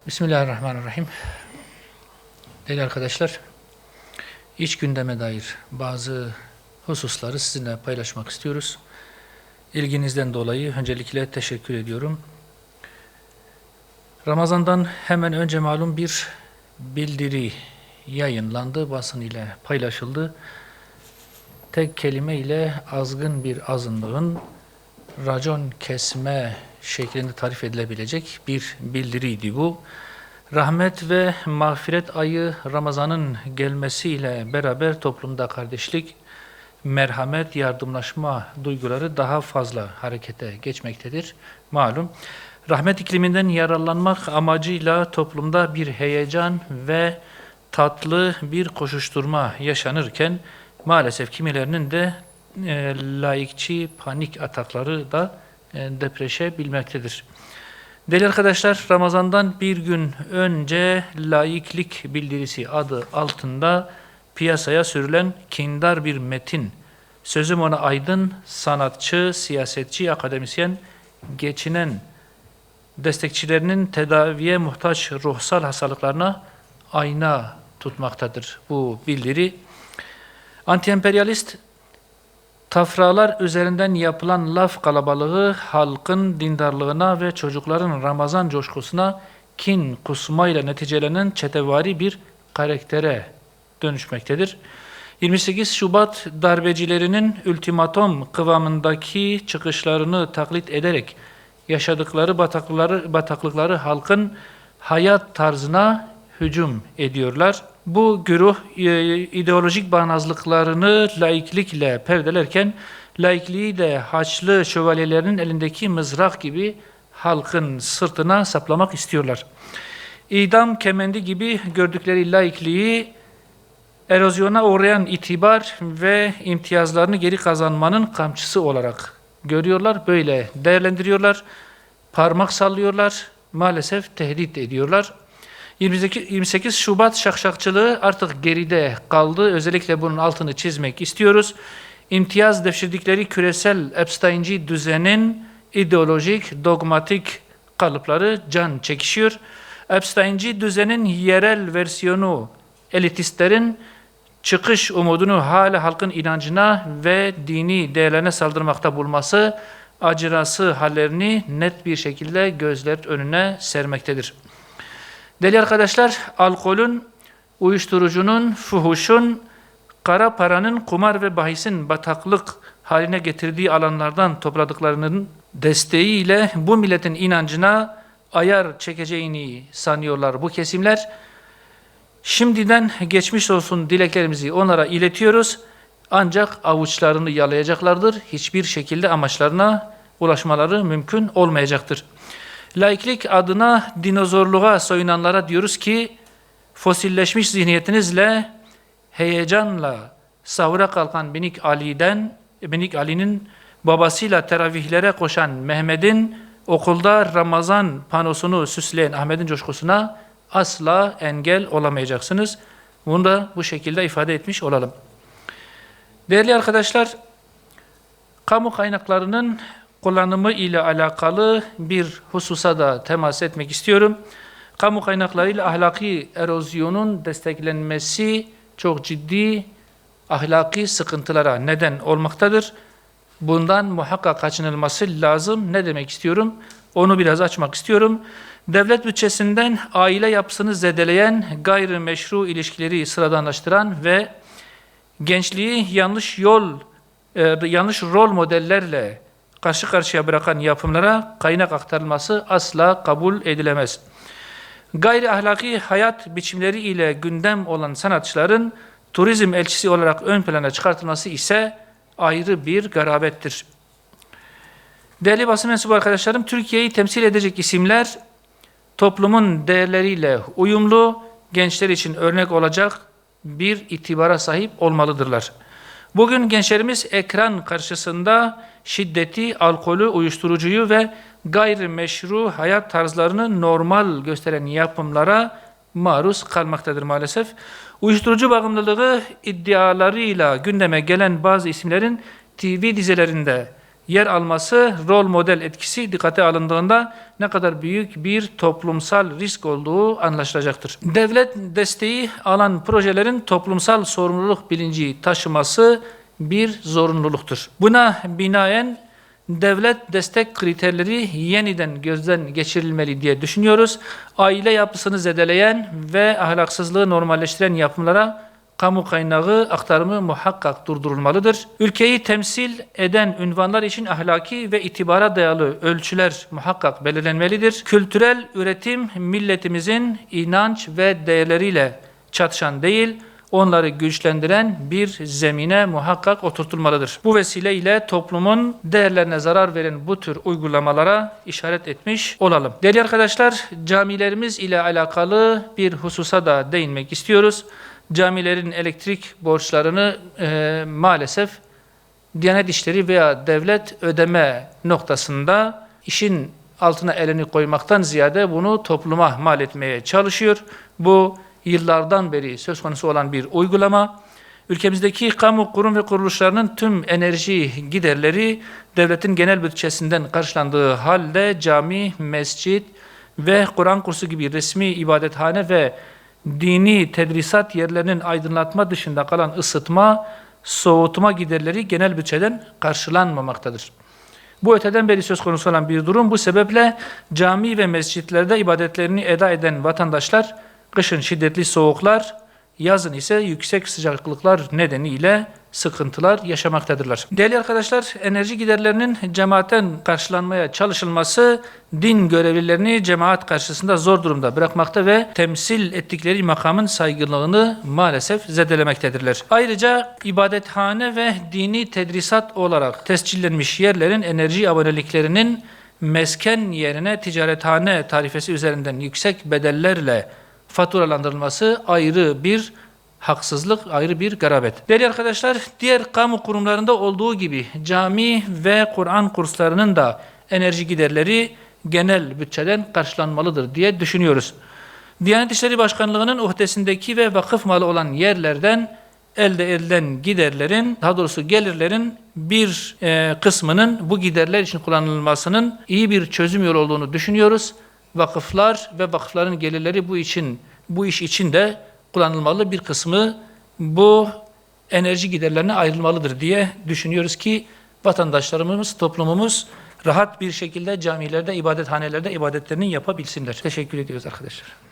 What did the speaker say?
Bismillahirrahmanirrahim. Değerli arkadaşlar, iç gündeme dair bazı hususları sizinle paylaşmak istiyoruz. İlginizden dolayı öncelikle teşekkür ediyorum. Ramazan'dan hemen önce malum bir bildiri yayınlandı, basın ile paylaşıldı. Tek kelime ile azgın bir azınlığın racon kesme şeklinde tarif edilebilecek bir bildiriydi bu. Rahmet ve mağfiret ayı Ramazan'ın gelmesiyle beraber toplumda kardeşlik, merhamet, yardımlaşma duyguları daha fazla harekete geçmektedir. Malum, rahmet ikliminden yararlanmak amacıyla toplumda bir heyecan ve tatlı bir koşuşturma yaşanırken maalesef kimilerinin de laikçi panik atakları da depreşebilmektedir. Değerli arkadaşlar, Ramazan'dan bir gün önce laiklik bildirisi adı altında piyasaya sürülen kindar bir metin, sözüm ona aydın, sanatçı, siyasetçi, akademisyen, geçinen destekçilerinin tedaviye muhtaç ruhsal hastalıklarına ayna tutmaktadır bu bildiri. Anti-emperyalist tafralar üzerinden yapılan laf kalabalığı halkın dindarlığına ve çocukların Ramazan coşkusuna kin kusmayla neticelenen çetevari bir karaktere dönüşmektedir. 28 Şubat darbecilerinin ultimatom kıvamındaki çıkışlarını taklit ederek yaşadıkları bataklıkları halkın hayat tarzına hücum ediyorlar. Bu güruh ideolojik bağnazlıklarını laiklikle perdelerken, laikliği de Haçlı şövalyelerinin elindeki mızrak gibi halkın sırtına saplamak istiyorlar. İdam kemendi gibi gördükleri laikliği erozyona uğrayan itibar ve imtiyazlarını geri kazanmanın kamçısı olarak görüyorlar, böyle değerlendiriyorlar, parmak sallıyorlar, maalesef tehdit ediyorlar. 28 Şubat şakşakçılığı artık geride kaldı. Özellikle bunun altını çizmek istiyoruz. İmtiyaz devşirdikleri küresel Epsteinci düzenin ideolojik, dogmatik kalıpları can çekişiyor. Epsteinci düzenin yerel versiyonu elitistlerin çıkış umudunu hala halkın inancına ve dini değerlerine saldırmakta bulması acınası hallerini net bir şekilde gözler önüne sermektedir. Değerli arkadaşlar, alkolün, uyuşturucunun, fuhuşun, kara paranın, kumar ve bahisin bataklık haline getirdiği alanlardan topladıklarının desteğiyle bu milletin inancına ayar çekeceğini sanıyorlar bu kesimler. Şimdiden geçmiş olsun dileklerimizi onlara iletiyoruz. Ancak avuçlarını yalayacaklardır. Hiçbir şekilde amaçlarına ulaşmaları mümkün olmayacaktır. Laiklik adına dinozorluğa soyunanlara diyoruz ki, fosilleşmiş zihniyetinizle, heyecanla sahura kalkan Minik Ali'nin babasıyla teravihlere koşan Mehmet'in, okulda Ramazan panosunu süsleyen Ahmet'in coşkusuna asla engel olamayacaksınız. Bunu da bu şekilde ifade etmiş olalım. Değerli arkadaşlar, kamu kaynaklarının kullanımı ile alakalı bir hususa da temas etmek istiyorum. Kamu kaynaklarıyla ahlaki erozyonun desteklenmesi çok ciddi ahlaki sıkıntılara neden olmaktadır. Bundan muhakkak kaçınılması lazım. Ne demek istiyorum? Onu biraz açmak istiyorum. Devlet bütçesinden aile yapısını zedeleyen, gayrimeşru ilişkileri sıradanlaştıran ve gençliği yanlış rol modellerle karşı karşıya bırakan yapımlara kaynak aktarılması asla kabul edilemez. Gayri ahlaki hayat biçimleri ile gündem olan sanatçıların turizm elçisi olarak ön plana çıkartılması ise ayrı bir garabettir. Değerli basın mensubu arkadaşlarım, Türkiye'yi temsil edecek isimler toplumun değerleriyle uyumlu, gençler için örnek olacak bir itibara sahip olmalıdırlar. Bugün gençlerimiz ekran karşısında şiddeti, alkolü, uyuşturucuyu ve gayrimeşru hayat tarzlarını normal gösteren yapımlara maruz kalmaktadır maalesef. Uyuşturucu bağımlılığı iddialarıyla gündeme gelen bazı isimlerin TV dizilerinde yer alması, rol model etkisi dikkate alındığında ne kadar büyük bir toplumsal risk olduğu anlaşılacaktır. Devlet desteği alan projelerin toplumsal sorumluluk bilinci taşıması bir zorunluluktur. Buna binaen devlet destek kriterleri yeniden gözden geçirilmeli diye düşünüyoruz. Aile yapısını zedeleyen ve ahlaksızlığı normalleştiren yapımlara kamu kaynağı aktarımı muhakkak durdurulmalıdır. Ülkeyi temsil eden ünvanlar için ahlaki ve itibara dayalı ölçüler muhakkak belirlenmelidir. Kültürel üretim milletimizin inanç ve değerleriyle çatışan değil, onları güçlendiren bir zemine muhakkak oturtulmalıdır. Bu vesileyle toplumun değerlerine zarar veren bu tür uygulamalara işaret etmiş olalım. Değerli arkadaşlar, camilerimiz ile alakalı bir hususa da değinmek istiyoruz. Camilerin elektrik borçlarını maalesef Diyanet İşleri veya devlet ödeme noktasında işin altına elini koymaktan ziyade bunu topluma mal etmeye çalışıyor. Bu yıllardan beri söz konusu olan bir uygulama. Ülkemizdeki kamu kurum ve kuruluşlarının tüm enerji giderleri devletin genel bütçesinden karşılandığı halde cami, mescit ve Kur'an kursu gibi resmi ibadethane ve dini tedrisat yerlerinin aydınlatma dışında kalan ısıtma, soğutma giderleri genel bütçeden karşılanmamaktadır. Bu öteden beri söz konusu olan bir durum. Bu sebeple cami ve mescitlerde ibadetlerini eda eden vatandaşlar kışın şiddetli soğuklar, yazın ise yüksek sıcaklıklar nedeniyle sıkıntılar yaşamaktadırlar. Değerli arkadaşlar, enerji giderlerinin cemaatten karşılanmaya çalışılması din görevlilerini cemaat karşısında zor durumda bırakmakta ve temsil ettikleri makamın saygınlığını maalesef zedelemektedirler. Ayrıca ibadethane ve dini tedrisat olarak tescillenmiş yerlerin enerji aboneliklerinin mesken yerine ticarethane tarifesi üzerinden yüksek bedellerle faturalandırılması ayrı bir haksızlık, ayrı bir garabet. Değerli arkadaşlar, diğer kamu kurumlarında olduğu gibi cami ve Kur'an kurslarının da enerji giderleri genel bütçeden karşılanmalıdır diye düşünüyoruz. Diyanet İşleri Başkanlığı'nın uhdesindeki ve vakıf malı olan yerlerden elde edilen giderlerin, daha doğrusu gelirlerin bir kısmının bu giderler için kullanılmasının iyi bir çözüm yolu olduğunu düşünüyoruz. Vakıflar ve vakıfların gelirleri bu iş için de kullanılmalı, bir kısmı bu enerji giderlerine ayrılmalıdır diye düşünüyoruz ki vatandaşlarımız, toplumumuz rahat bir şekilde camilerde, ibadethanelerde ibadetlerini yapabilsinler. Teşekkür ediyoruz arkadaşlar.